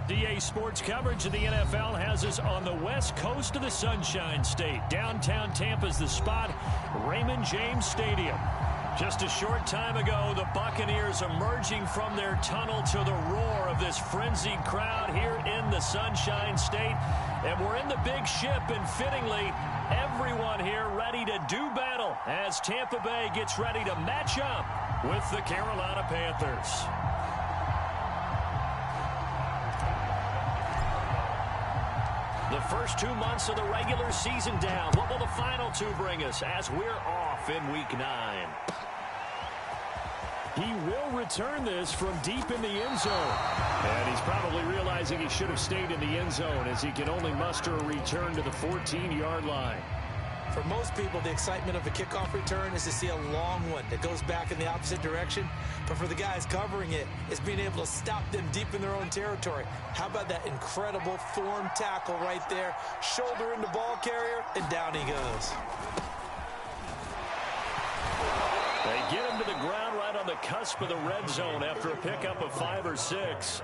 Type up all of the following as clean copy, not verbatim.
DA Sports coverage of the NFL has us on the west coast of the Sunshine State. Downtown Tampa's the spot, Raymond James Stadium. Just a short time ago, the Buccaneers emerging from their tunnel to the roar of this frenzied crowd here in the Sunshine State. And we're in the big ship, and fittingly, everyone here ready to do battle as Tampa Bay gets ready to match up with the Carolina Panthers. The first 2 months of the regular season down. What will the final two bring us as we're off in Week 9? He will return this from deep in the end zone. And he's probably realizing he should have stayed in the end zone as he can only muster a return to the 14-yard line. For most people, the excitement of a kickoff return is to see a long one that goes back in the opposite direction. But for the guys covering it, it's being able to stop them deep in their own territory. How about that incredible form tackle right there? Shoulder in the ball carrier, and down he goes. They get him to the ground right on the cusp of the red zone after a pickup of 5 or 6.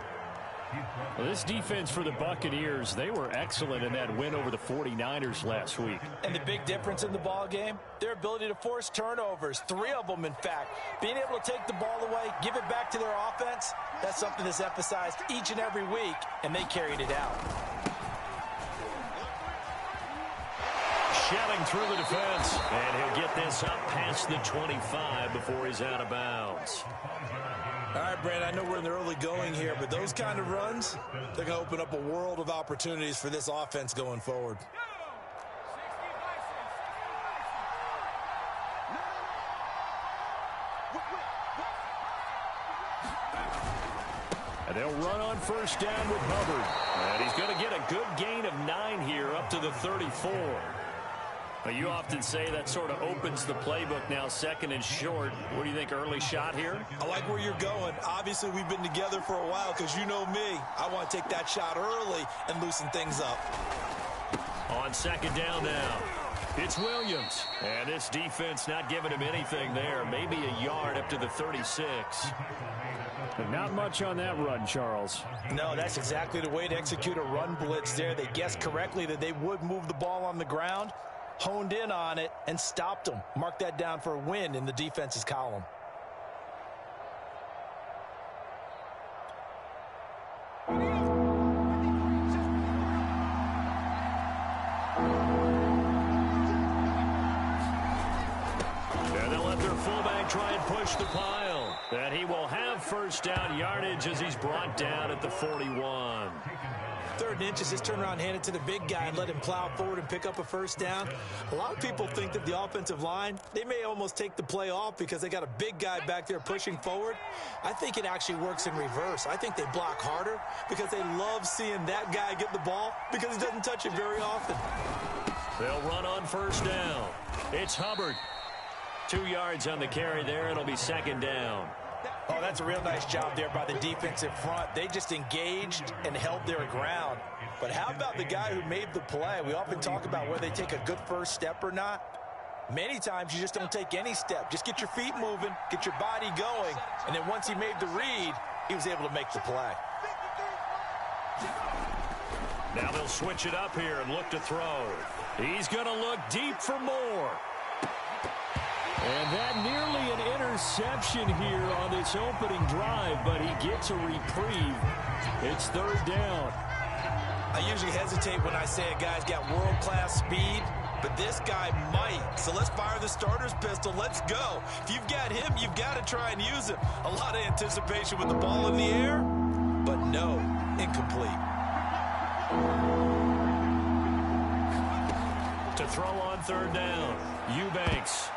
Well, this defense for the Buccaneers, they were excellent in that win over the 49ers last week. And the big difference in the ball game, their ability to force turnovers, 3 of them in fact. Being able to take the ball away, give it back to their offense, that's something that's emphasized each and every week, and they carried it out. Shelling through the defense, and he'll get this up past the 25 before he's out of bounds. All right, Brad, I know we're in the early going here, but those kind of runs, they're going to open up a world of opportunities for this offense going forward. And they'll run on first down with Hubbard. And he's going to get a good gain of 9 here up to the 34. But you often say that sort of opens the playbook now, second and short. What do you think, early shot here? I like where you're going. Obviously, we've been together for a while because you know me. I want to take that shot early and loosen things up. On second down now, it's Williams. And this defense not giving him anything there. Maybe a yard up to the 36. But not much on that run, Charles. No, that's exactly the way to execute a run blitz there. They guessed correctly that they would move the ball on the ground, honed in on it, and stopped them. Mark that down for a win in the defense's column. And they'll let their fullback try and push the pile. And he will have first down yardage as he's brought down at the 41. 3rd and inches, just turn around, hand it to the big guy and let him plow forward and pick up a first down. A lot of people think that the offensive line, they may almost take the play off because they got a big guy back there pushing forward. I think it actually works in reverse. I think they block harder because they love seeing that guy get the ball because he doesn't touch it very often. They'll run on first down. It's Hubbard. 2 yards on the carry there. It'll be second down. Oh, that's a real nice job there by the defensive front. They just engaged and held their ground. But how about the guy who made the play? We often talk about whether they take a good first step or not. Many times you just don't take any step. Just get your feet moving, get your body going, and then once he made the read, he was able to make the play. Now they'll switch it up here and look to throw. He's going to look deep for more. And that nearly an interception here on this opening drive, but he gets a reprieve. It's 3rd down. I usually hesitate when I say a guy's got world-class speed, but this guy might. So let's fire the starter's pistol. Let's go. If you've got him, you've got to try and use him. A lot of anticipation with the ball in the air, but no, incomplete. To throw on 3rd down, Eubanks.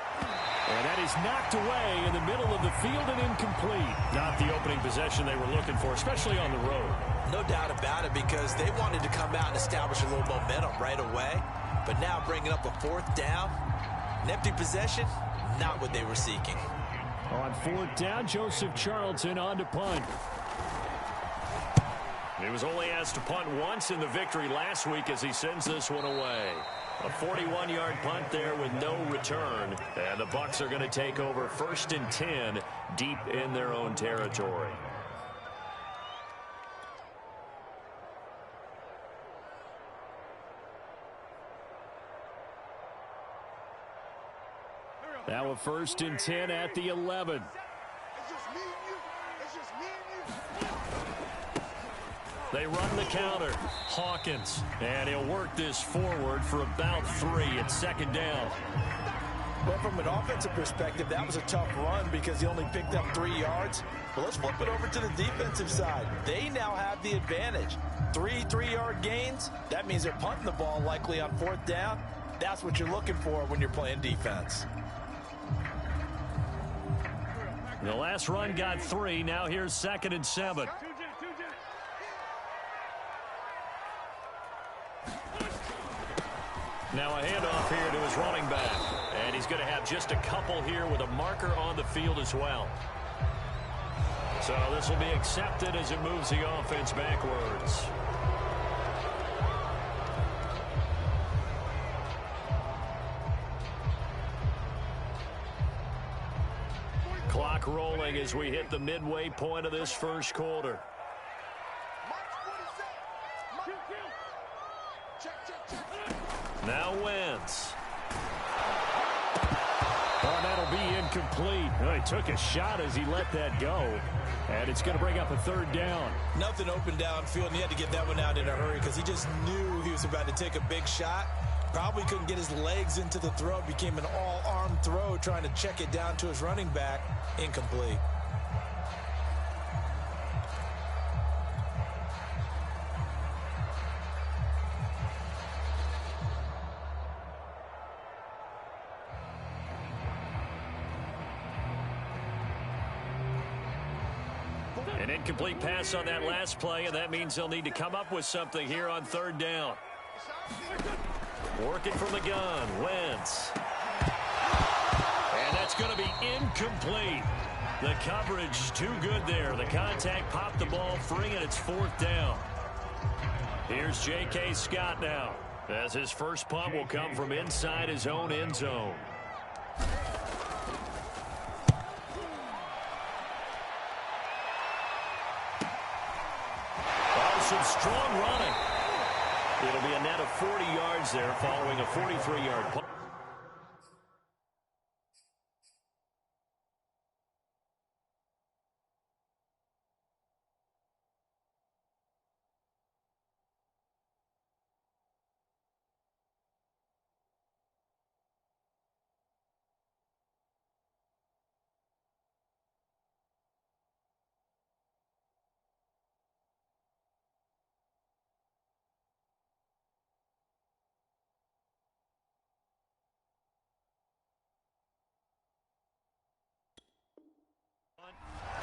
And that is knocked away in the middle of the field and incomplete. Not the opening possession they were looking for, especially on the road. No doubt about it, because they wanted to come out and establish a little momentum right away. But now bringing up a 4th down, an empty possession, not what they were seeking. On 4th down, Joseph Charlton on to punt. He was only asked to punt once in the victory last week as he sends this one away. A 41-yard punt there with no return. And the Bucs are going to take over 1st and 10 deep in their own territory. Now a 1st and 10 at the 11. They run the counter. Hawkins. And he'll work this forward for about 3 at 2nd down. Well, from an offensive perspective, that was a tough run because he only picked up 3 yards. But let's flip it over to the defensive side. They now have the advantage. 3 3-yard gains. That means they're punting the ball likely on 4th down. That's what you're looking for when you're playing defense. The last run got 3. Now here's 2nd and 7. Now a handoff here to his running back. And he's going to have just a couple here with a marker on the field as well. So this will be accepted as it moves the offense backwards. Clock rolling as we hit the midway point of this first quarter. Now Wentz. Oh, that'll be incomplete. Oh, he took a shot as he let that go. And it's going to bring up a 3rd down. Nothing open downfield, and he had to get that one out in a hurry because he just knew he was about to take a big shot. Probably couldn't get his legs into the throw. Became an all-arm throw trying to check it down to his running back. Incomplete. An incomplete pass on that last play, and that means they'll need to come up with something here on 3rd down. Working from the gun, Wentz. And that's going to be incomplete. The coverage too good there. The contact popped the ball free, and it's 4th down. Here's J.K. Scott now, as his first punt will come from inside his own end zone. Some strong running. It'll be a net of 40 yards there following a 43-yard punt.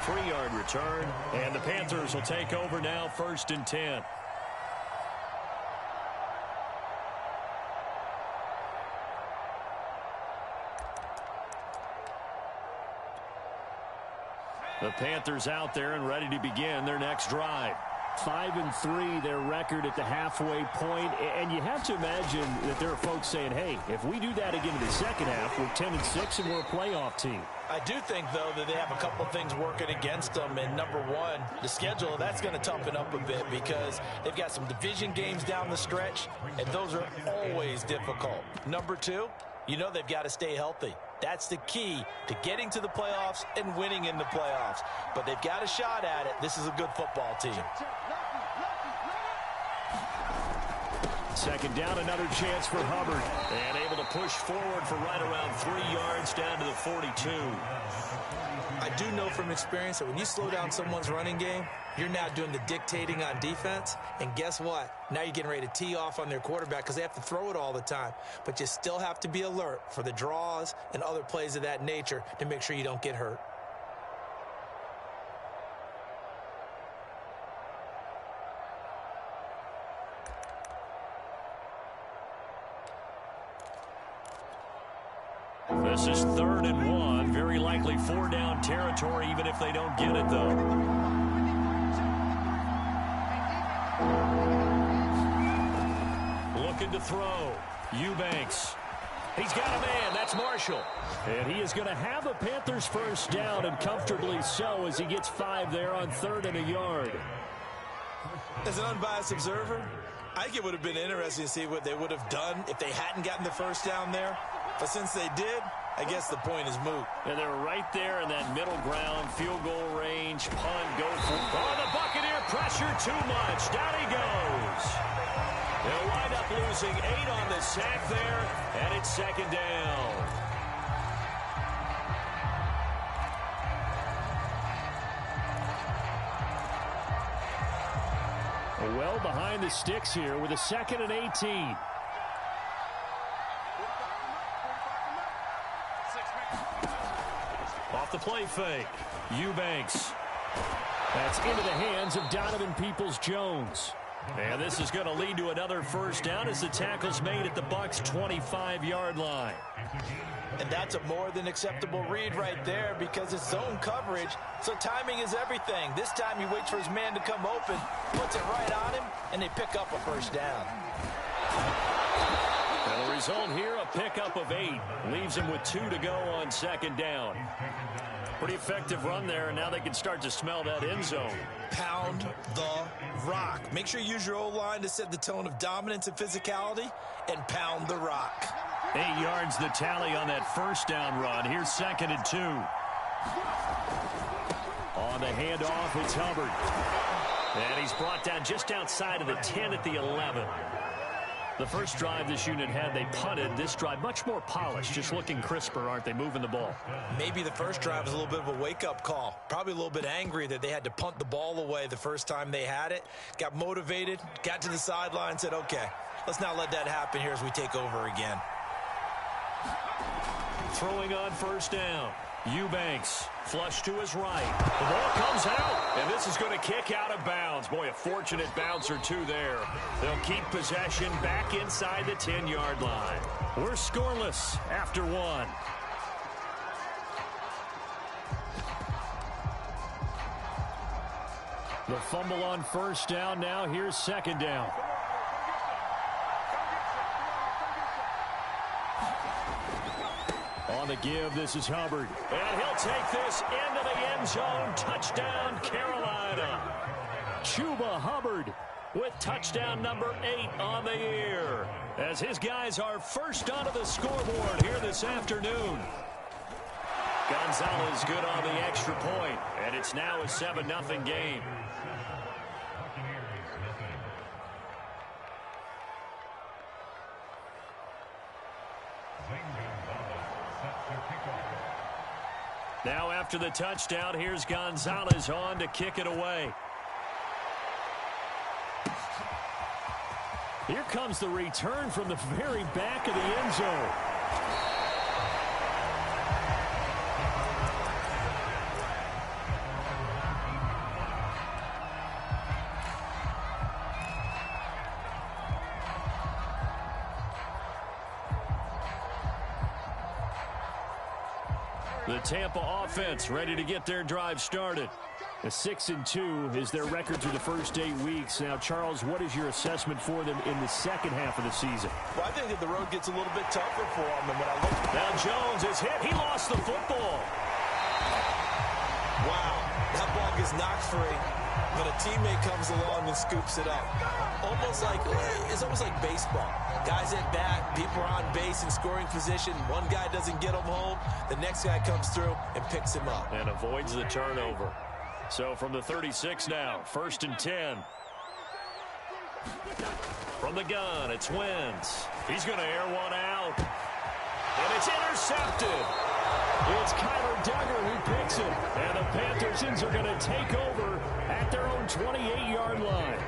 Three-yard return, and the Panthers will take over now, 1st and 10. The Panthers out there and ready to begin their next drive. 5-3, their record at the halfway point, and you have to imagine that there are folks saying, hey, if we do that again in the second half, we're 10-6 and we're a playoff team. I do think, though, that they have a couple things working against them. And number one, the schedule, that's going to toughen up a bit because they've got some division games down the stretch, and those are always difficult. Number two, you know they've got to stay healthy. That's the key to getting to the playoffs and winning in the playoffs. But they've got a shot at it. This is a good football team. Second down, another chance for Hubbard. And able to push forward for right around 3 yards down to the 42. I do know from experience that when you slow down someone's running game, you're now doing the dictating on defense. And guess what? Now you're getting ready to tee off on their quarterback because they have to throw it all the time. But you still have to be alert for the draws and other plays of that nature to make sure you don't get hurt. This is 3rd and 1. Very likely 4-down territory, even if they don't get it, though. Looking to throw. Eubanks. He's got a man. That's Marshall. And he is going to have a Panthers first down, and comfortably so, as he gets 5 there on 3rd and a yard. As an unbiased observer, I think it would have been interesting to see what they would have done if they hadn't gotten the first down there. But since they did, I guess the point is moot. And they're right there in that middle ground, field goal range, punt, go for it. Oh, the Buccaneer pressure too much. Down he goes. They'll wind up losing 8 on the sack there, and it's second down. Well behind the sticks here with a 2nd and 18. Off the play fake. Eubanks. That's into the hands of Donovan Peoples-Jones. And this is going to lead to another first down as the tackle's made at the Bucs' 25-yard line. And that's a more than acceptable read right there because it's zone coverage, so timing is everything. This time he waits for his man to come open, puts it right on him, and they pick up a first down. And the result here, a pickup of 8. Leaves him with 2 to go on second down. Pretty effective run there, and now they can start to smell that end zone. Pound the rock. Make sure you use your O-line to set the tone of dominance and physicality, and pound the rock. 8 yards the tally on that first down run. Here's 2nd and 2. On the handoff, it's Hubbard. And he's brought down just outside of the 10 at the 11. The first drive this unit had, they punted. This drive, much more polished, just looking crisper, aren't they, moving the ball? Maybe the first drive was a little bit of a wake-up call. Probably a little bit angry that they had to punt the ball away the first time they had it. Got motivated, got to the sideline, said, okay, let's not let that happen here as we take over again. Throwing on first down. Eubanks, flush to his right. The ball comes out, and this is going to kick out of bounds. Boy, a fortunate bounce or two there. They'll keep possession back inside the 10-yard line. We're scoreless after 1. The fumble on first down now. Here's second down. On the give, this is Hubbard. And he'll take this into the end zone. Touchdown, Carolina. Chuba Hubbard with touchdown number 8 on the year, as his guys are first onto the scoreboard here this afternoon. Gonzalez good on the extra point, and it's now a 7-0 game. Now after the touchdown, here's Gonzalez on to kick it away. Here comes the return from the very back of the end zone. The Tampa offense ready to get their drive started. A 6-2 is their record through the first 8 weeks. Now, Charles, what is your assessment for them in the second half of the season? Well, I think that the road gets a little bit tougher for them. And when I look, now Jones is hit. He lost the football. Wow, that ball gets knocked free, but a teammate comes along and scoops it up. It's almost like baseball. Guys at bat, people are on base in scoring position. One guy doesn't get him home. The next guy comes through and picks him up. And avoids the turnover. So from the 36 now, 1st and 10. From the gun, it's Wentz. He's going to air one out. And it's intercepted. It's Kyler Duggar who picks it. And the Panthers are going to take over at their own 28-yard line.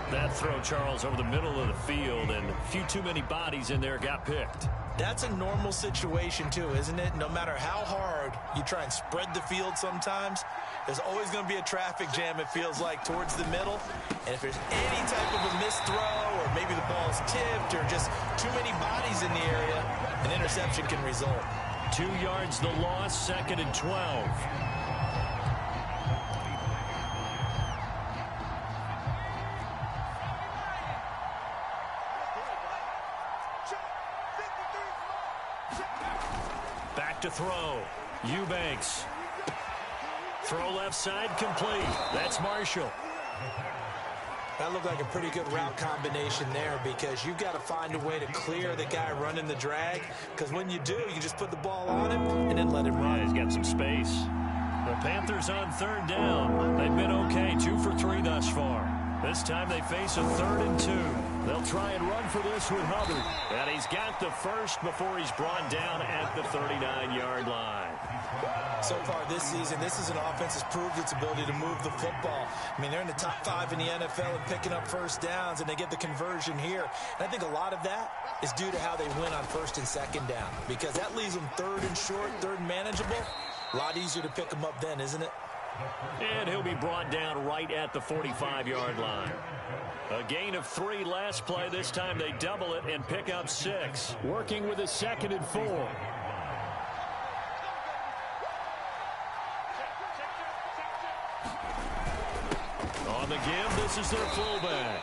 That throw, Charles, over the middle of the field, and a few too many bodies in there got picked. That's a normal situation, too, isn't it? No matter how hard you try and spread the field sometimes, there's always going to be a traffic jam, it feels like, towards the middle. And if there's any type of a missed throw, or maybe the ball's tipped, or just too many bodies in the area, an interception can result. 2 yards the loss, 2nd and 12. Back to throw. Eubanks. Throw left side complete. That's Marshall. That looked like a pretty good route combination there because you've got to find a way to clear the guy running the drag, because when you do, you just put the ball on him and then let him run. Yeah, he's got some space. The Panthers on third down. They've been okay, 2 for 3 thus far. This time they face a 3rd and 2. They'll try and run for this with Hubbard. And he's got the first before he's brought down at the 39-yard line. So far this season, this is an offense that's proved its ability to move the football. I mean, they're in the top 5 in the NFL and picking up first downs, and they get the conversion here. And I think a lot of that is due to how they win on 1st and 2nd down, because that leaves them 3rd and short, 3rd and manageable. A lot easier to pick them up then, isn't it? And he'll be brought down right at the 45-yard line. A gain of 3 last play. This time they double it and pick up 6. Working with a 2nd and 4. On the give, this is their fullback.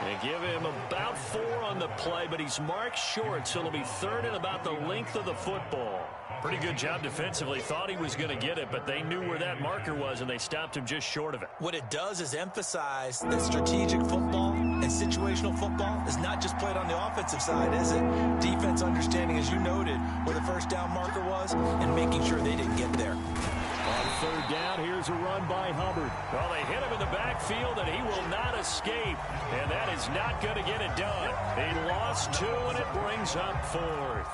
They give him about 4 on the play, but he's marked short, so it'll be 3rd and about the length of the football. Pretty good job defensively. Thought he was going to get it, but they knew where that marker was, and they stopped him just short of it. What it does is emphasize that strategic football and situational football is not just played on the offensive side, is it? Defense understanding, as you noted, where the first down marker was and making sure they didn't get there. On 3rd down, here's a run by Hubbard. Well, they hit him in the backfield, and he will not escape. And that is not going to get it done. He lost 2, and it brings up 4th.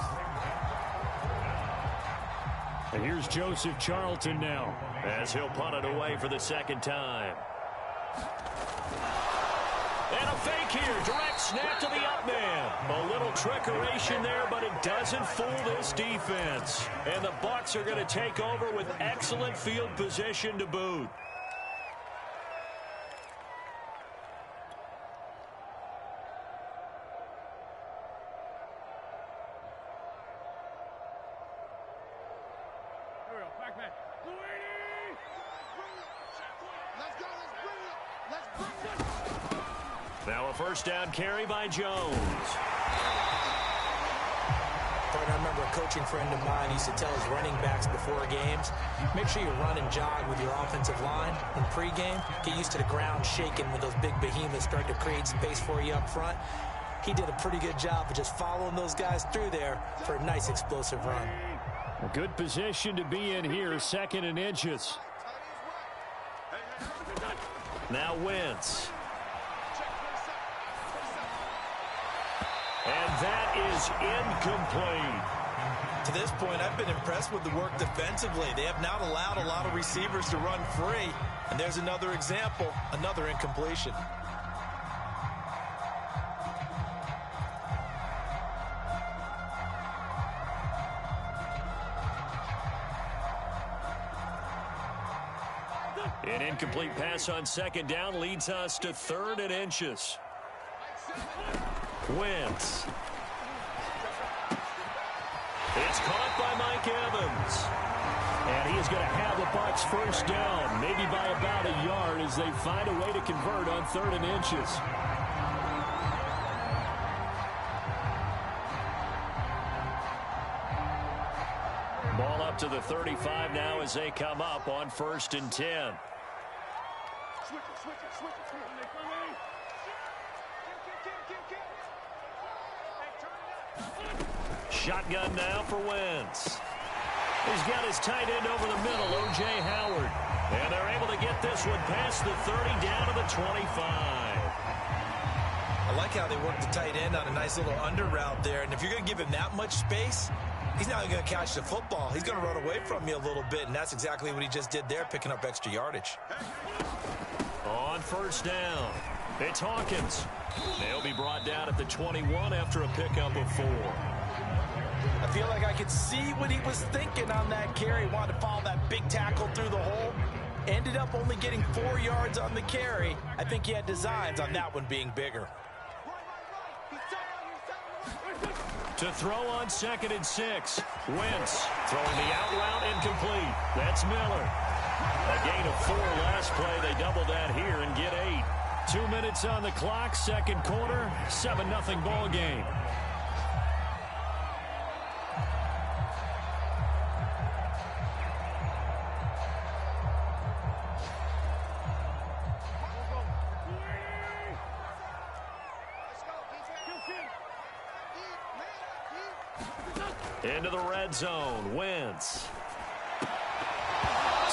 And here's Joseph Charlton now, as he'll punt it away for the 2nd time. And a fake here. Direct snap to the up man. A little trickeration there, but it doesn't fool this defense. And the Bucs are going to take over with excellent field position to boot. Now a 1st down carry by Jones. I remember a coaching friend of mine used to tell his running backs before games, make sure you run and jog with your offensive line in pregame. Get used to the ground shaking when those big behemoths start to create space for you up front. He did a pretty good job of just following those guys through there for a nice explosive run. A good position to be in here, 2nd and inches. Now Wentz. And that is incomplete. To this point, I've been impressed with the work defensively. They have not allowed a lot of receivers to run free. And there's another example, another incompletion. An incomplete pass on 2nd down leads us to 3rd and inches. Wentz. It's caught by Mike Evans. And he is going to have the Bucs 1st down, maybe by about a yard, as they find a way to convert on 3rd and inches. Ball up to the 35 now as they come up on 1st and 10. Shotgun now for Wentz. He's got his tight end over the middle, O.J. Howard. And they're able to get this one past the 30 down to the 25. I like how they work the tight end on a nice little under route there. And if you're going to give him that much space, he's not going to catch the football. He's going to run away from you a little bit, and that's exactly what he just did there, picking up extra yardage. On 1st down, it's Hawkins. They'll be brought down at the 21 after a pickup of 4. I feel like I could see what he was thinking on that carry. Wanted to follow that big tackle through the hole. Ended up only getting 4 yards on the carry. I think he had designs on that one being bigger. To throw on 2nd and 6. Wentz throwing the out route incomplete. That's Miller. A gain of 4 last play. They double that here and get 8. 2 minutes on the clock, 2nd quarter, 7-0 ball game. Into the red zone. Wentz.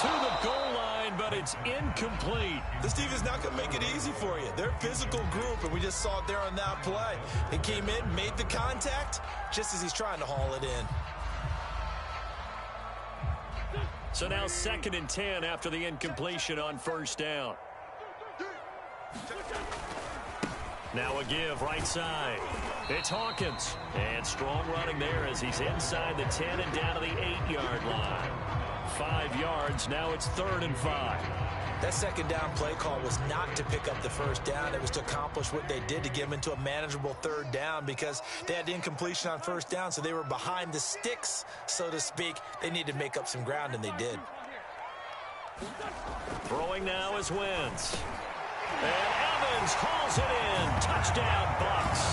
To the goal line, but it's incomplete. This defense is not going to make it easy for you. They're a physical group, and we just saw it there on that play. He came in, made the contact, just as he's trying to haul it in. So now 2nd and 10 after the incompletion on first down. Now a give right side. It's Hawkins. And strong running there as he's inside the 10 and down to the 8-yard line. 5 yards. Now it's 3rd and 5. That 2nd down play call was not to pick up the first down. It was to accomplish what they did to get them into a manageable 3rd down because they had incompletion on first down, so they were behind the sticks, so to speak. They needed to make up some ground, and they did. Throwing now is Wentz. And Evans hauls it in. Touchdown, Bucs.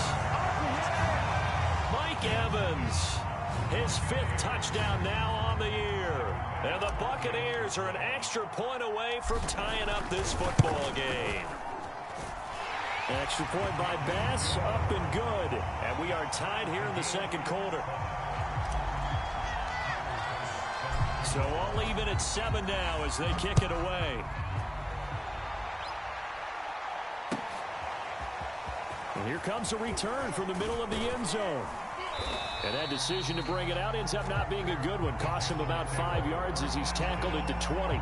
Mike Evans, his 5th touchdown now on the year. And the Buccaneers are an extra point away from tying up this football game. Extra point by Bass, up and good. And we are tied here in the 2nd quarter. So all even at 7 now as they kick it away. And here comes a return from the middle of the end zone. And that decision to bring it out ends up not being a good one. Costs him about 5 yards as he's tackled at the 20.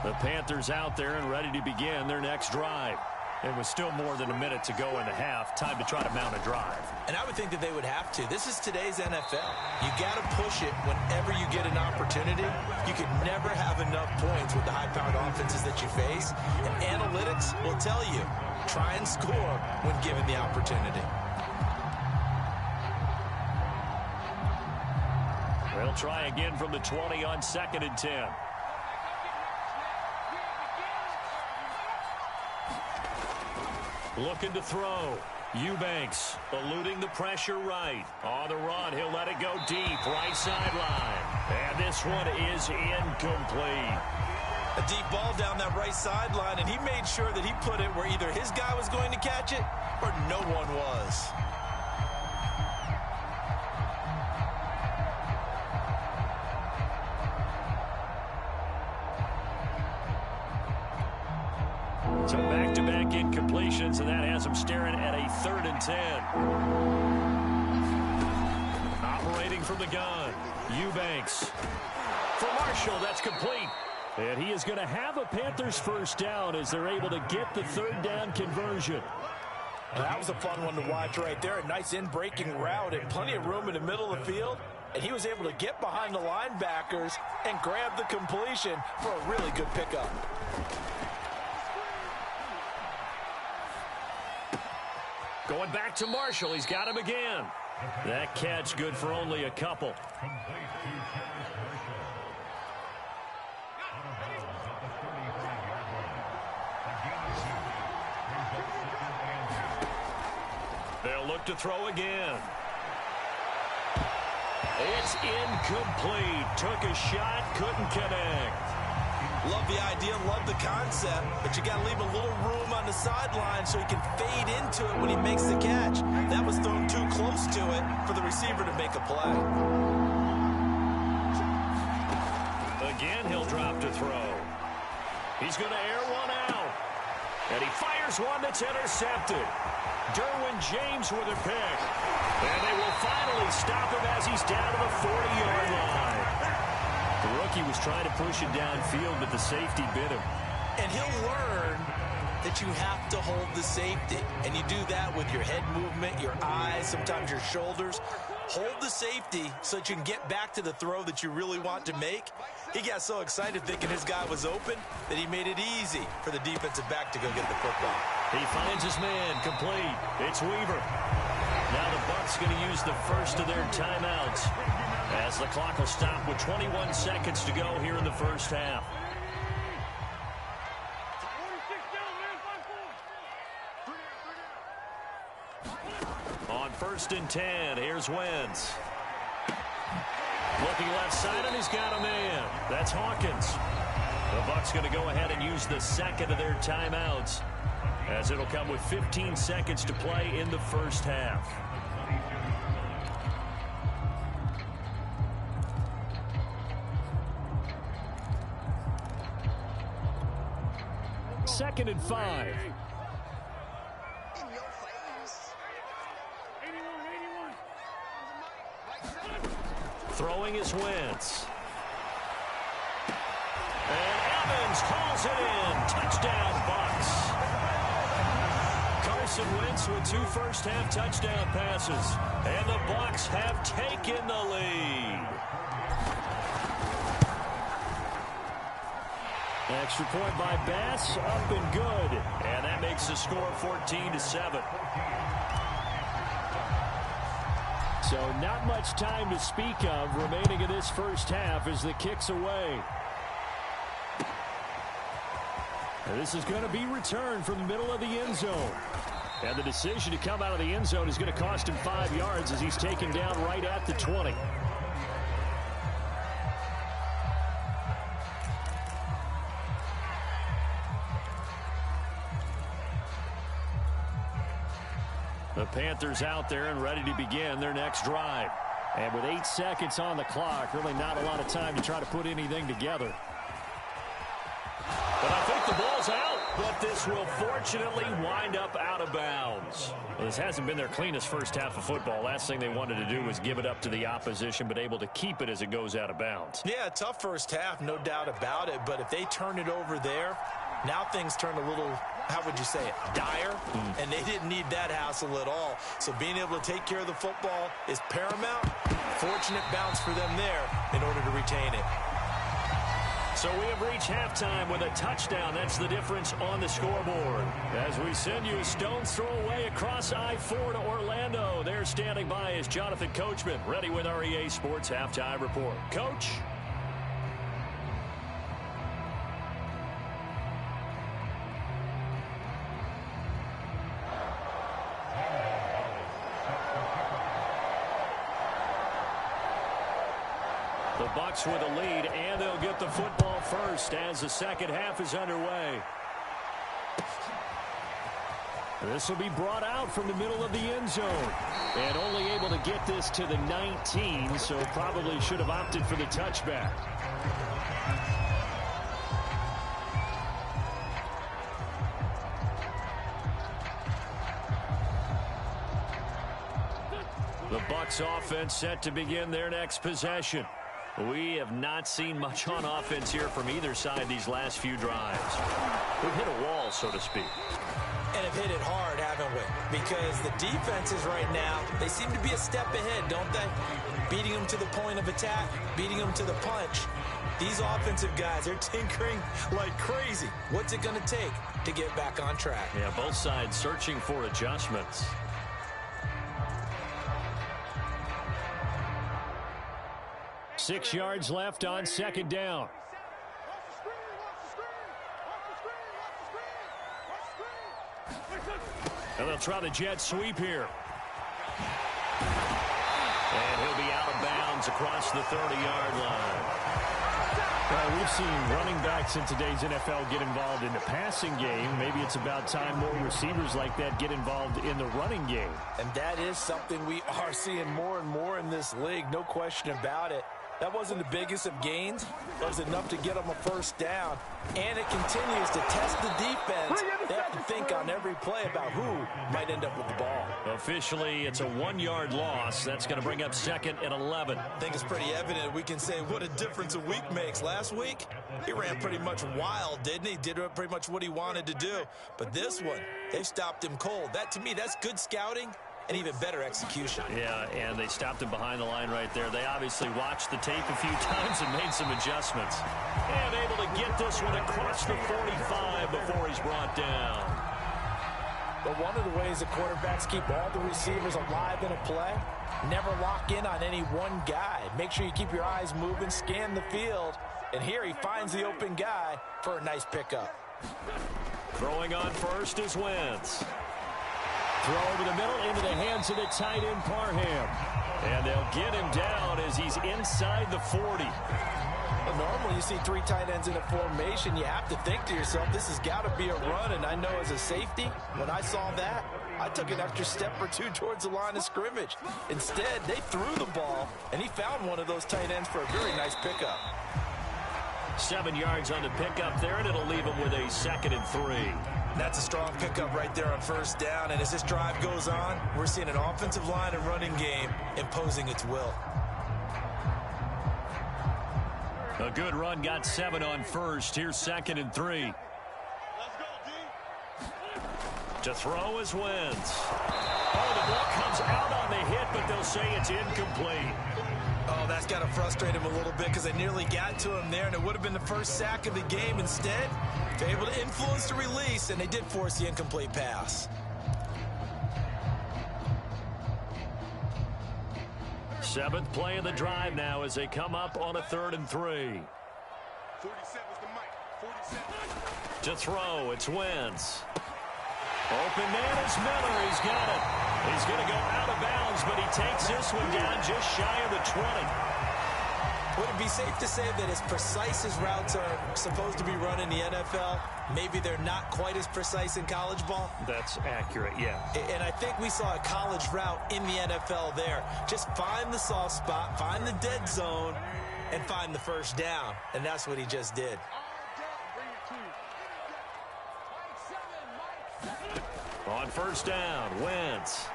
The Panthers out there and ready to begin their next drive. It was still more than a minute to go in the half. Time to try to mount a drive. And I would think that they would have to. This is today's NFL. You got to push it whenever you get an opportunity. You could never have enough points with the high-powered offenses that you face. And analytics will tell you, try and score when given the opportunity. They'll try again from the 20 on 2nd and 10. Looking to throw. Eubanks eluding the pressure right. On the run, he'll let it go deep. Right sideline. And this one is incomplete. A deep ball down that right sideline, and he made sure that he put it where either his guy was going to catch it or no one was. So back-to-back incompletions, and that has him staring at a 3rd and 10. Operating from the gun, Eubanks. For Marshall, that's complete. And he is going to have a Panthers first down as they're able to get the 3rd down conversion. Well, that was a fun one to watch right there. A nice in-breaking route and plenty of room in the middle of the field. And he was able to get behind the linebackers and grab the completion for a really good pickup. Going back to Marshall. He's got him again. That catch good for only a couple. They'll look to throw again. It's incomplete. Took a shot, couldn't connect. Love the idea, love the concept, but you got to leave a little room on the sideline so he can fade into it when he makes the catch. That was thrown too close to it for the receiver to make a play. Again, he'll drop to throw. He's going to air one out. And he fires one that's intercepted. Derwin James with a pick. And they will finally stop him as he's down to the 40-yard line. The rookie was trying to push it downfield, but the safety bit him. And he'll learn that you have to hold the safety. And you do that with your head movement, your eyes, sometimes your shoulders. Hold the safety so that you can get back to the throw that you really want to make. He got so excited thinking his guy was open that he made it easy for the defensive back to go get the football. He finds his man, complete. It's Weaver. Now the Bucs going to use the first of their timeouts as the clock will stop with 21 seconds to go here in the first half. On 1st and 10, here's Wentz. Looking left side, and he's got a man. That's Hawkins. The Bucs going to go ahead and use the second of their timeouts, as it'll come with 15 seconds to play in the first half. Second and 5. Throwing is Wentz. And Evans calls it in. Touchdown, Bucs. Carson Wentz with 2 first-half touchdown passes. And the Bucs have taken the lead. Extra point by Bass, up and good. And that makes the score 14-7. So not much time to speak of remaining in this first half as the kick's away. And this is going to be returned from the middle of the end zone. And the decision to come out of the end zone is going to cost him 5 yards as he's taken down right at the 20. The Panthers out there and ready to begin their next drive. And with 8 seconds on the clock, really not a lot of time to try to put anything together. But I think the ball's out, but this will fortunately wind up out of bounds. Well, this hasn't been their cleanest first half of football. Last thing they wanted to do was give it up to the opposition, but able to keep it as it goes out of bounds. Yeah, tough first half, no doubt about it. But if they turn it over there, now things turn a little, how would you say it, dire? And they didn't need that hassle at all. So being able to take care of the football is paramount. Fortunate bounce for them there in order to retain it. So we have reached halftime with a touchdown. That's the difference on the scoreboard. As we send you a stone's throw away across I-4 to Orlando. There standing by is Jonathan Coachman, ready with our EA Sports Halftime Report. Coach? The Bucs with a lead, and they'll get the football first as the second half is underway. This will be brought out from the middle of the end zone. And only able to get this to the 19, so probably should have opted for the touchback. The Bucs offense set to begin their next possession. We have not seen much on offense here from either side these last few drives. We've hit a wall, so to speak. And have hit it hard, haven't we? Because the defenses right now, they seem to be a step ahead, don't they? Beating them to the point of attack, beating them to the punch. These offensive guys, they're tinkering like crazy. What's it going to take to get back on track? Yeah, both sides searching for adjustments. Six yards left on second down. And they'll try the jet sweep here. And he'll be out of bounds across the 30-yard line. Well, we've seen running backs in today's NFL get involved in the passing game. Maybe it's about time more receivers like that get involved in the running game. And that is something we are seeing more and more in this league, no question about it. That wasn't the biggest of gains. That was enough to get them a first down. And it continues to test the defense. They have to think on every play about who might end up with the ball. Officially, it's a 1-yard loss. That's going to bring up second and 11. I think it's pretty evident. We can say what a difference a week makes. Last week, he ran pretty much wild, didn't he? Did pretty much what he wanted to do. But this one, they stopped him cold. That, to me, that's good scouting. And even better execution. Yeah, and they stopped him behind the line right there. They obviously watched the tape a few times and made some adjustments. And able to get this one across the 45 before he's brought down. But one of the ways the quarterbacks keep all the receivers alive in a play, never lock in on any one guy. Make sure you keep your eyes moving, scan the field. And here he finds the open guy for a nice pickup. Throwing on first is Wentz. Throw over the middle into the hands of the tight end, Parham. And they'll get him down as he's inside the 40. Well, normally you see 3 tight ends in a formation, you have to think to yourself, this has got to be a run. And I know as a safety, when I saw that, I took an extra step or 2 towards the line of scrimmage. Instead, they threw the ball, and he found one of those tight ends for a very nice pickup. 7 yards on the pickup there, and it'll leave him with a 2nd and 3. That's a strong pickup right there on first down. And as this drive goes on, we're seeing an offensive line and running game imposing its will. A good run, got 7 on first. Here's 2nd and 3. To throw is Wentz. Oh, the ball comes out on the hit, but they'll say it's incomplete. Oh, that's got to frustrate him a little bit because they nearly got to him there, and it would have been the first sack of the game. Instead, they're able to influence the release, and they did force the incomplete pass. 7th play of the drive now as they come up on a 3rd and 3. 47's the mic. 47. To throw, it's Wentz. Open man is Miller. He's got it. He's going to go out of bounds, but he takes this one down just shy of the 20. Would it be safe to say that as precise as routes are supposed to be run in the NFL, maybe they're not quite as precise in college ball? That's accurate, yeah. And I think we saw a college route in the NFL there. Just find the soft spot, find the dead zone, and find the first down. And that's what he just did. On first down, Wentz.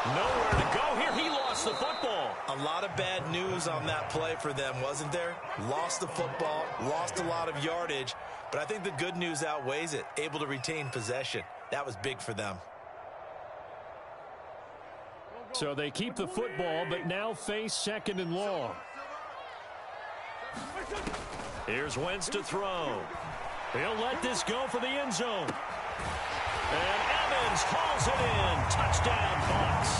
Nowhere to go here. He lost the football. A lot of bad news on that play for them, wasn't there? Lost the football, lost a lot of yardage, but I think the good news outweighs it. Able to retain possession. That was big for them. So they keep the football, but now face 2nd and long. Here's Wentz to throw. He'll let this go for the end zone. And Evans hauls it in. Touchdown, Bucs.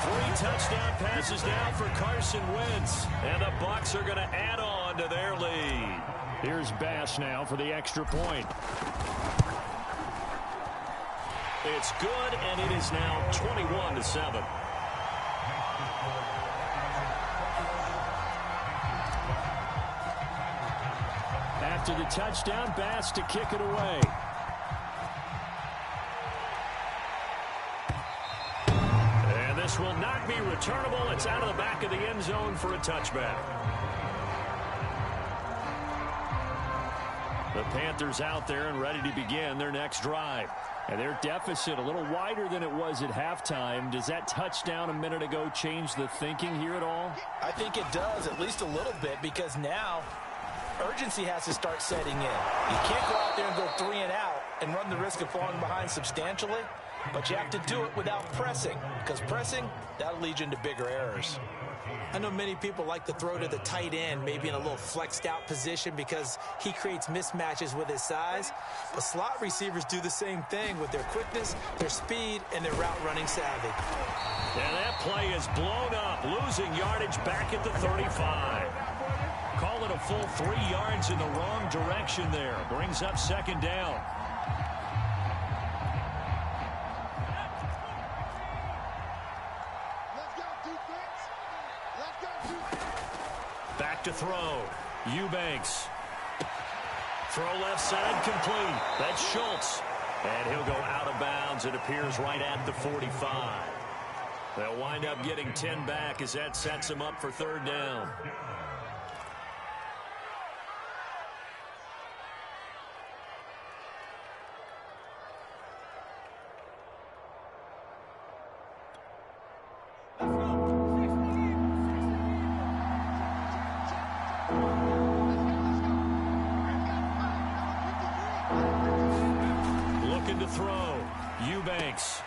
3 touchdown passes now for Carson Wentz. And the Bucs are going to add on to their lead. Here's Bass now for the extra point. It's good, and it is now 21-7. After the touchdown, Bass to kick it away. And this will not be returnable. It's out of the back of the end zone for a touchback. The Panthers out there and ready to begin their next drive. And their deficit a little wider than it was at halftime. Does that touchdown a minute ago change the thinking here at all? I think it does, at least a little bit, because now urgency has to start setting in. You can't go out there and go 3 and out and run the risk of falling behind substantially, but you have to do it without pressing, because pressing, that'll lead you into bigger errors. I know many people like to throw to the tight end, maybe in a little flexed out position because he creates mismatches with his size, but slot receivers do the same thing with their quickness, their speed, and their route running savvy. And that play is blown up, losing yardage back at the 35. Call it a full 3 yards in the wrong direction there. Brings up 2nd down. Back to throw. Eubanks. Throw left side complete. That's Schultz. And he'll go out of bounds. It appears right at the 45. They'll wind up getting 10 back as that sets them up for 3rd down. Looking to throw. Eubanks.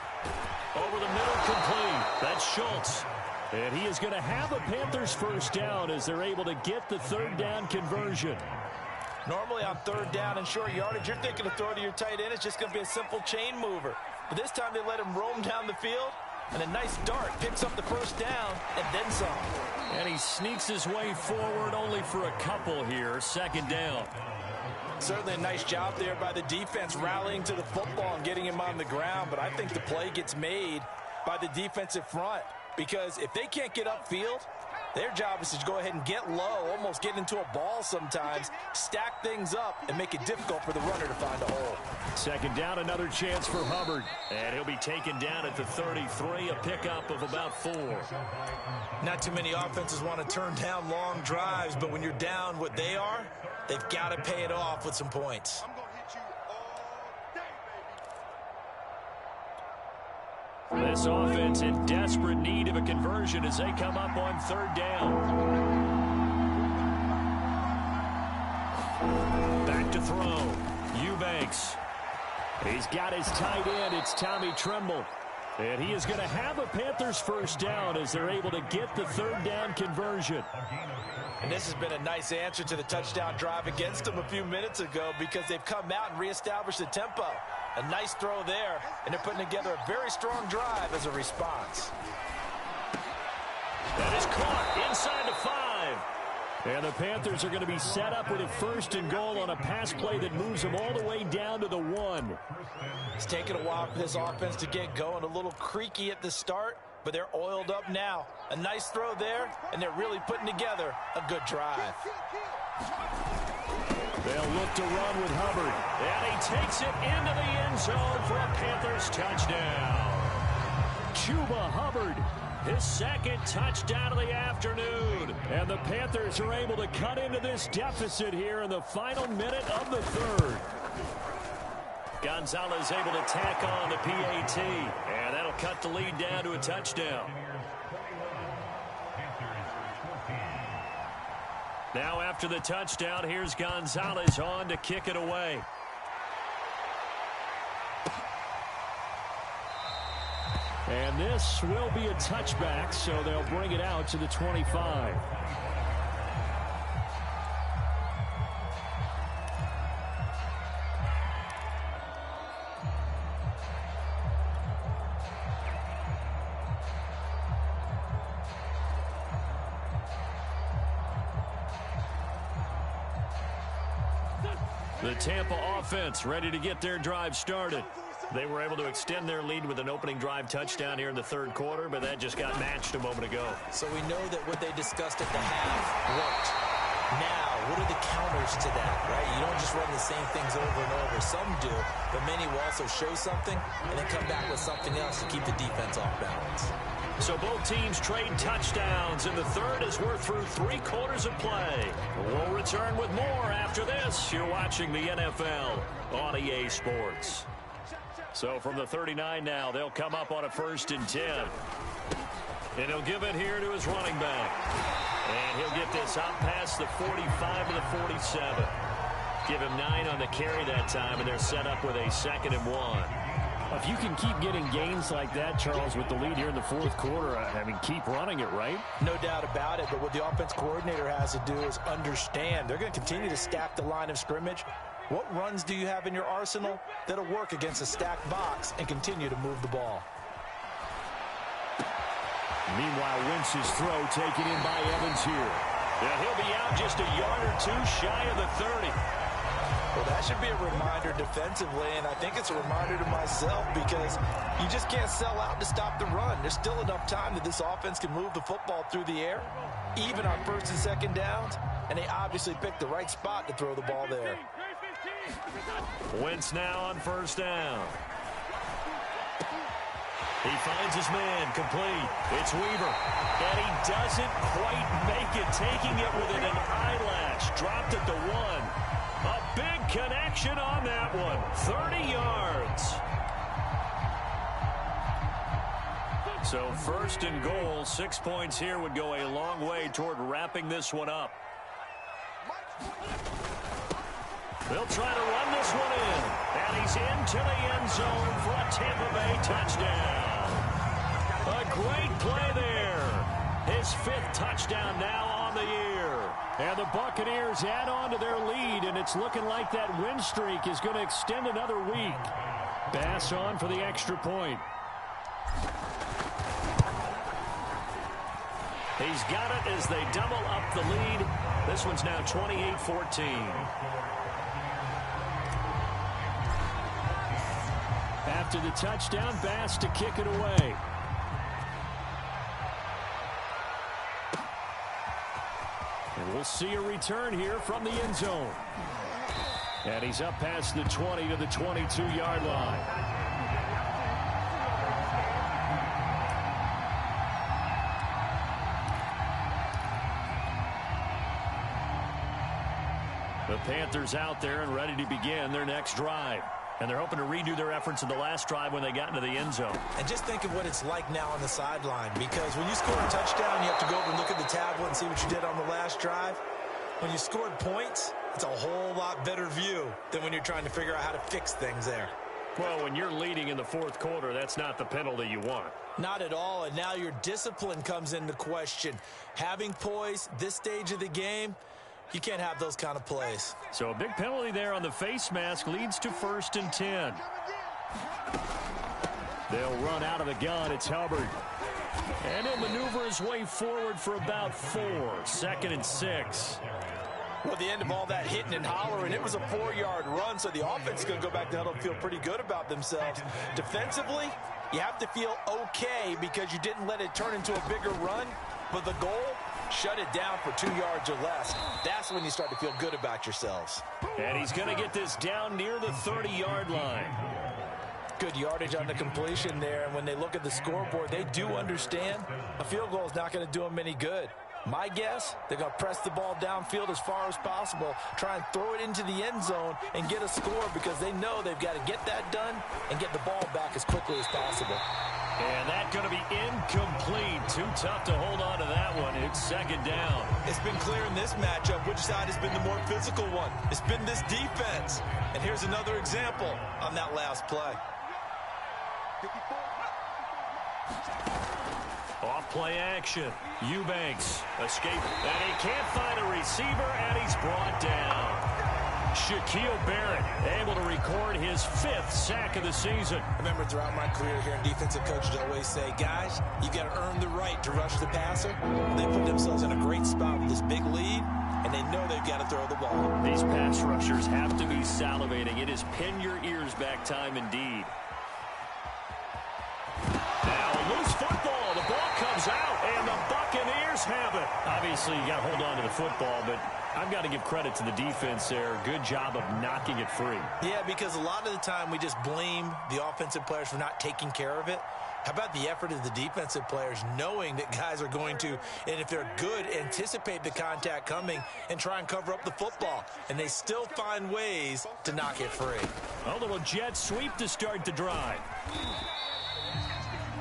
Over the middle, complete. That's Schultz. And he is going to have a Panthers first down as they're able to get the 3rd down conversion. Normally on 3rd down and short yardage, you're thinking to throw to your tight end. It's just going to be a simple chain mover. But this time they let him roam down the field, and a nice dart picks up the first down and then some. And he sneaks his way forward only for a couple here. 2nd down. Certainly a nice job there by the defense rallying to the football and getting him on the ground, but I think the play gets made by the defensive front because if they can't get upfield, Their job is to go ahead and get low, almost get into a ball sometimes, stack things up, and make it difficult for the runner to find a hole. Second down, another chance for Hubbard. And he'll be taken down at the 33, a pickup of about 4. Not too many offenses want to turn down long drives, but when you're down what they are, they've got to pay it off with some points. I'm going to hit you all day, baby. This offense in desperate need of a conversion as they come up on third down. Back to throw. Eubanks. He's got his tight end. It's Tommy Tremble. And he is going to have a Panthers first down as they're able to get the third down conversion. And this has been a nice answer to the touchdown drive against them a few minutes ago because they've come out and reestablished the tempo. A nice throw there, and they're putting together a very strong drive as a response. That is caught inside the 5. And the Panthers are going to be set up with a first and goal on a pass play that moves them all the way down to the 1. It's taken a while for this offense to get going. A little creaky at the start, but they're oiled up now. A nice throw there, and they're really putting together a good drive. They'll look to run with Hubbard. And he takes it into the end zone for a Panthers touchdown. Chuba Hubbard, his second touchdown of the afternoon. And the Panthers are able to cut into this deficit here in the final minute of the third. Gonzalez able to tack on the PAT. And that'll cut the lead down to a touchdown. Now after the touchdown, here's Gonzalez on to kick it away. And this will be a touchback, so they'll bring it out to the 25. The Tampa offense ready to get their drive started. They were able to extend their lead with an opening drive touchdown here in the third quarter, but that just got matched a moment ago. So we know that what they discussed at the half worked. Now, what are the counters to that, right? You don't just run the same things over and over. Some do, but many will also show something and then come back with something else to keep the defense off balance. So both teams trade touchdowns in the third as we're through 3 quarters of play. We'll return with more after this. You're watching the NFL on EA Sports. So from the 39 now, they'll come up on a 1st and 10. And he'll give it here to his running back. And he'll get this up past the 45 to the 47. Give him 9 on the carry that time, and they're set up with a 2nd and 1. If you can keep getting gains like that, Charles, with the lead here in the fourth quarter, I mean, keep running it, right? No doubt about it, but what the offense coordinator has to do is understand. They're going to continue to stack the line of scrimmage. What runs do you have in your arsenal that'll work against a stacked box and continue to move the ball? Meanwhile, Wentz's throw taken in by Evans here. And he'll be out just a yard or 2 shy of the 30. Well, that should be a reminder defensively, and I think it's a reminder to myself because you just can't sell out to stop the run. There's still enough time that this offense can move the football through the air, even on 1st and 2nd downs, and they obviously picked the right spot to throw the ball there. Wentz now on 1st down. He finds his man, complete. It's Weaver, and he doesn't quite make it, taking it within an eyelash. Dropped at the 1. A big connection on that one. 30 yards. So 1st and goal, 6 points here would go a long way toward wrapping this one up. They'll try to run this one in. And he's into the end zone for a Tampa Bay touchdown. A great play there. His 5th touchdown now on the year. And the Buccaneers add on to their lead, and it's looking like that win streak is going to extend another week. Bass on for the extra point. He's got it as they double up the lead. This one's now 28-14. After the touchdown, Bass to kick it away. see a return here from the end zone. And he's up past the 20 to the 22-yard line. The Panthers out there and ready to begin their next drive. And they're hoping to redo their efforts in the last drive when they got into the end zone. And just think of what it's like now on the sideline, because when you score a touchdown, you have to go over and look at the tablet and see what you did on the last drive. When you scored points, it's a whole lot better view than when you're trying to figure out how to fix things there. Well, when you're leading in the fourth quarter, that's not the penalty you want. Not at all, and now your discipline comes into question. Having poise this stage of the game, you can't have those kind of plays. So a big penalty there on the face mask leads to 1st and 10. They'll run out of the gun. It's Hubbard. And he'll maneuver his way forward for about 4. 2nd and 6. Well, the end of all that hitting and hollering, it was a 4-yard run, so the offense is going to go back to huddle and feel pretty good about themselves. Defensively, you have to feel okay because you didn't let it turn into a bigger run, but the goal, shut it down for 2 yards or less. That's when you start to feel good about yourselves. And he's going to get this down near the 30-yard line. Good yardage on the completion there, and when they look at the scoreboard, they do understand a field goal is not going to do them any good. My guess, they're going to press the ball downfield as far as possible, try and throw it into the end zone and get a score because they know they've got to get that done and get the ball back as quickly as possible. And that's going to be incomplete. Too tough to hold on to that one. It's 2nd down. It's been clear in this matchup which side has been the more physical one. It's been this defense. And here's another example on that last play. Off play action. Eubanks escape. And he can't find a receiver, and he's brought down. Shaquille Barrett able to record his 5th sack of the season. I remember throughout my career here, defensive coaches always say, guys, you got to earn the right to rush the passer. They put themselves in a great spot with this big lead, and they know they've got to throw the ball. These pass rushers have to be salivating. It is pin your ears back time indeed. Now loose football. The ball comes out, and the Buccaneers have it. Obviously, you got to hold on to the football, but I've got to give credit to the defense there. Good job of knocking it free. Yeah, because a lot of the time we just blame the offensive players for not taking care of it. How about the effort of the defensive players knowing that guys are going to, and if they're good, anticipate the contact coming and try and cover up the football. And they still find ways to knock it free. A little jet sweep to start the drive.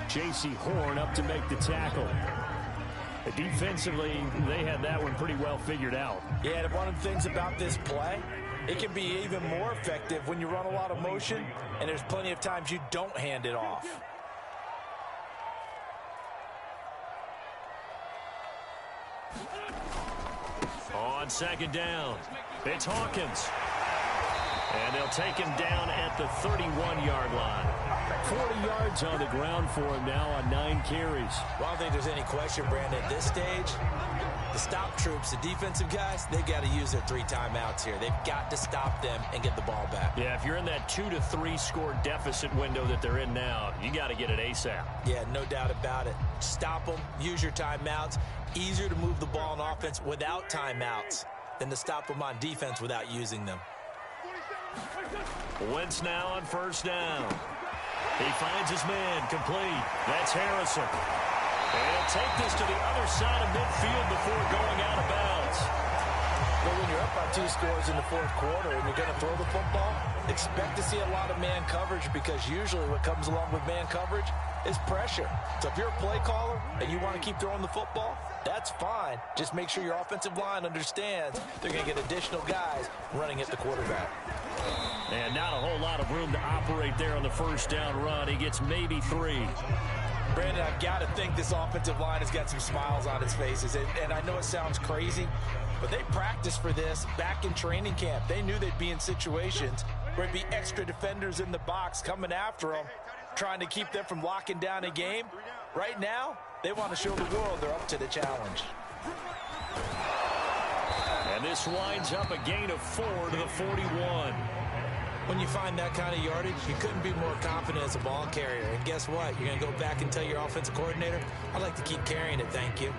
J.C. Horn up to make the tackle. Defensively, they had that one pretty well figured out. Yeah, and one of the things about this play, it can be even more effective when you run a lot of motion, and there's plenty of times you don't hand it off. On 2nd down, it's Hawkins. And they'll take him down at the 31-yard line. 40 yards on the ground for him now on 9 carries. Well, I don't think there's any question, Brandon, at this stage, the stop troops, the defensive guys, they've got to use their 3 timeouts here. They've got to stop them and get the ball back. Yeah, if you're in that 2 to 3 score deficit window that they're in now, you got to get it ASAP. Yeah, no doubt about it. Stop them, use your timeouts. Easier to move the ball on offense without timeouts than to stop them on defense without using them. Wentz now on 1st down. He finds his man complete. That's Harrison. And he'll take this to the other side of midfield before going out of bounds. Well, when you're up by 2 scores in the 4th quarter and you're going to throw the football, expect to see a lot of man coverage because usually what comes along with man coverage is pressure. So if you're a play caller and you want to keep throwing the football, that's fine. Just make sure your offensive line understands they're going to get additional guys running at the quarterback. And not a whole lot of room to operate there on the 1st down run. He gets maybe 3. Brandon, I've got to think this offensive line has got some smiles on its faces. And I know it sounds crazy, but they practiced for this back in training camp. They knew they'd be in situations where it'd be extra defenders in the box coming after them, trying to keep them from locking down a game. Right now, they want to show the world they're up to the challenge. And this winds up a gain of 4 to the 41. When you find that kind of yardage, you couldn't be more confident as a ball carrier. And guess what? You're going to go back and tell your offensive coordinator, I'd like to keep carrying it, thank you.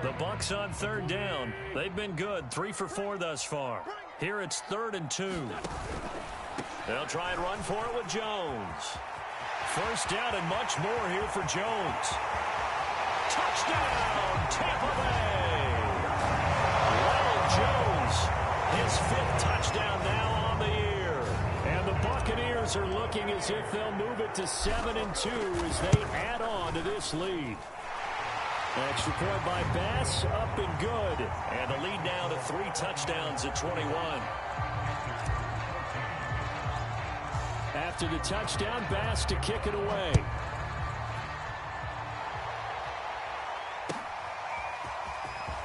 The Bucs on third down. They've been good, 3 for 4 thus far. Here it's 3rd and 2. They'll try and run for it with Jones. First down and much more here for Jones. Touchdown, Tampa Bay! Ronald Jones, his 5th touchdown now on the year. And the Buccaneers are looking as if they'll move it to 7 and 2 as they add on to this lead. Extra point by Bass, up and good. And the lead now to 3 touchdowns at 21. After the touchdown, Bass to kick it away.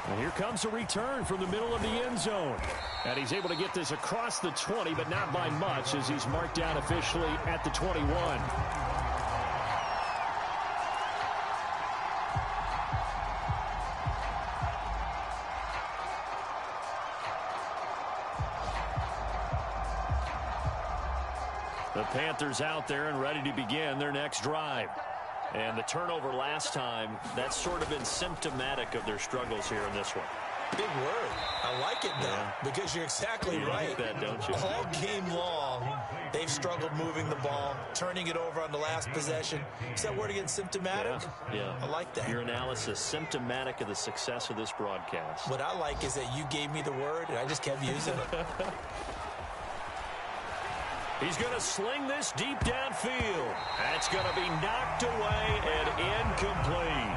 And here comes a return from the middle of the end zone. And he's able to get this across the 20, but not by much as he's marked down officially at the 21. The Panthers out there and ready to begin their next drive. And the turnover last time, that's sort of been symptomatic of their struggles here in this one. Big word. I like it, though, because you're exactly right. Like that, don't you? All game long, they've struggled moving the ball, turning it over on the last possession. Is that word again, symptomatic? Yeah. I like that. Your analysis, symptomatic of the success of this broadcast. What I like is that you gave me the word, and I just kept using it. He's going to sling this deep downfield. That's going to be knocked away and incomplete.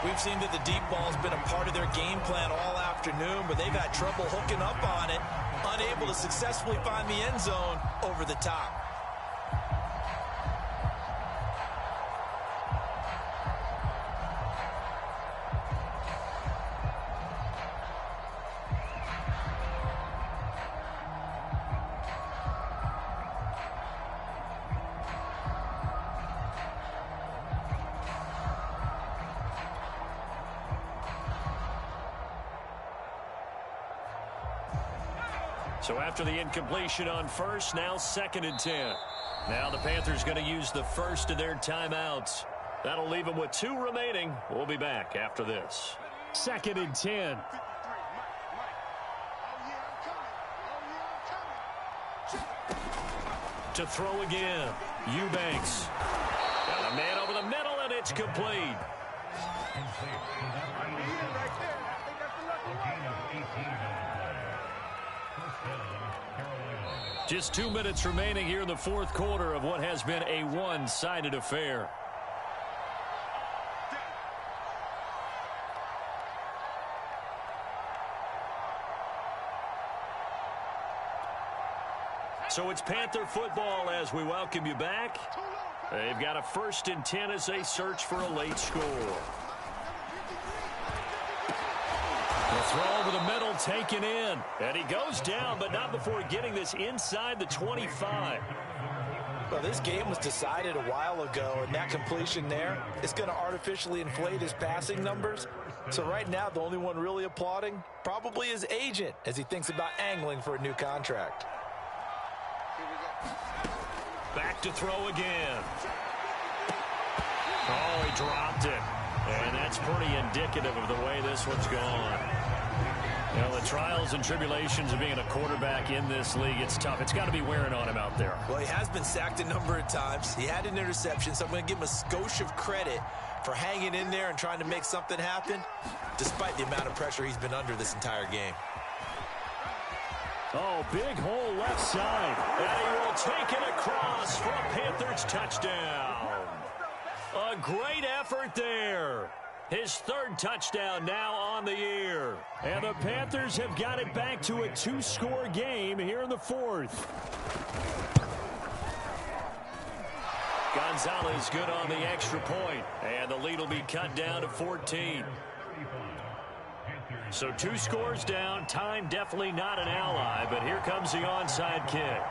We've seen that the deep ball's been a part of their game plan all afternoon, but they've had trouble hooking up on it, unable to successfully find the end zone over the top. So after the incompletion on first, now 2nd and 10. Now the Panthers going to use the first of their timeouts. That'll leave them with 2 remaining. We'll be back after this. 2nd and 10. To throw again, Eubanks. Got a man over the middle, and it's complete. Just 2 minutes remaining here in the 4th quarter of what has been a one-sided affair. So it's Panther football as we welcome you back. They've got a 1st and 10 as they search for a late score. The throw over the middle taken in. And he goes down, but not before getting this inside the 25. Well, this game was decided a while ago, and that completion there is going to artificially inflate his passing numbers. So right now, the only one really applauding probably his agent as he thinks about angling for a new contract. Back to throw again. Oh, he dropped it. And that's pretty indicative of the way this one's gone. You know, the trials and tribulations of being a quarterback in this league, it's tough. It's got to be wearing on him out there. Well, he has been sacked a number of times. He had an interception, so I'm going to give him a skosh of credit for hanging in there and trying to make something happen, despite the amount of pressure he's been under this entire game. Oh, big hole left side. And he will take it across for a Panthers touchdown. A great effort there. His 3rd touchdown now on the year. And the Panthers have got it back to a 2-score game here in the 4th. Gonzalez good on the extra point. And the lead will be cut down to 14. So 2 scores down. Time definitely not an ally, but here comes the onside kick.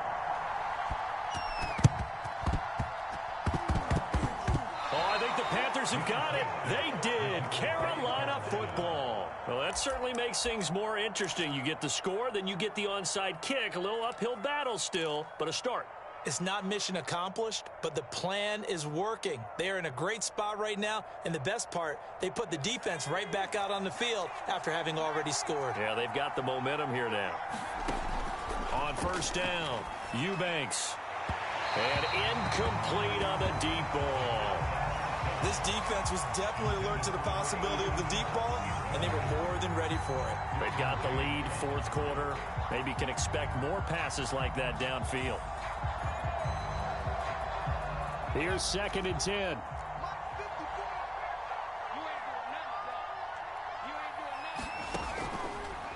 Oh, I think the Panthers have got it. They did. Carolina football. Well, that certainly makes things more interesting. You get the score, then you get the onside kick. A little uphill battle still, but a start. It's not mission accomplished, but the plan is working. They are in a great spot right now, and the best part, they put the defense right back out on the field after having already scored. Yeah, they've got the momentum here now. On first down, Eubanks. And incomplete on the deep ball. This defense was definitely alert to the possibility of the deep ball, and they were more than ready for it. They've got the lead, fourth quarter. Maybe can expect more passes like that downfield. Here's 2nd and 10.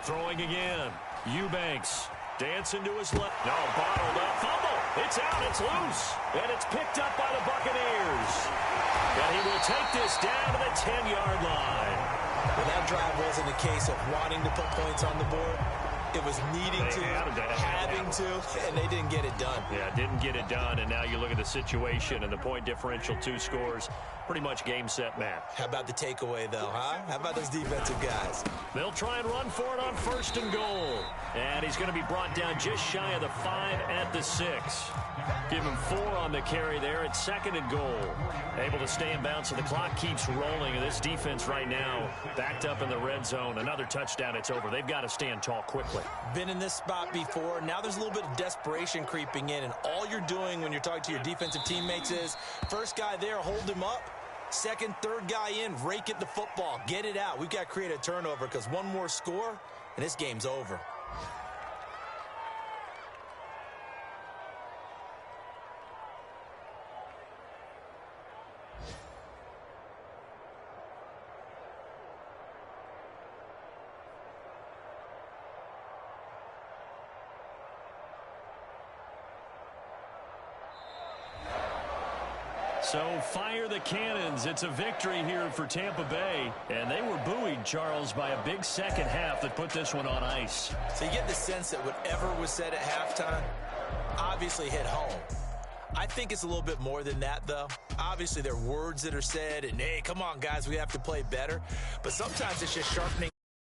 Throwing again. Eubanks dancing to his left. No, bottled up. Fumble. It's out. It's loose. And it's picked up by the Buccaneers. And he will take this down to the 10-yard line. Well, that drive wasn't a case of wanting to put points on the board. It was needing to, having to, and they didn't get it done. Yeah, didn't get it done, and now you look at the situation and the point differential, 2 scores, pretty much game, set, match. How about the takeaway, though, huh? How about those defensive guys? They'll try and run for it on 1st and goal. And he's going to be brought down just shy of the 5 at the 6. Give him 4 on the carry there at 2nd and goal. Able to stay in bounds, so the clock keeps rolling. And this defense right now backed up in the red zone. Another touchdown, it's over. They've got to stand tall quickly. Been in this spot before. Now there's a little bit of desperation creeping in. And all you're doing when you're talking to your defensive teammates is, first guy there, hold him up. Second, third guy in, rake at the football. Get it out. We've got to create a turnover because one more score, and this game's over. So fire the cannons. It's a victory here for Tampa Bay. And they were buoyed, Charles, by a big second half that put this one on ice. So you get the sense that whatever was said at halftime obviously hit home. I think it's a little bit more than that, though. Obviously, there are words that are said, and, hey, come on, guys, we have to play better. But sometimes it's just sharpening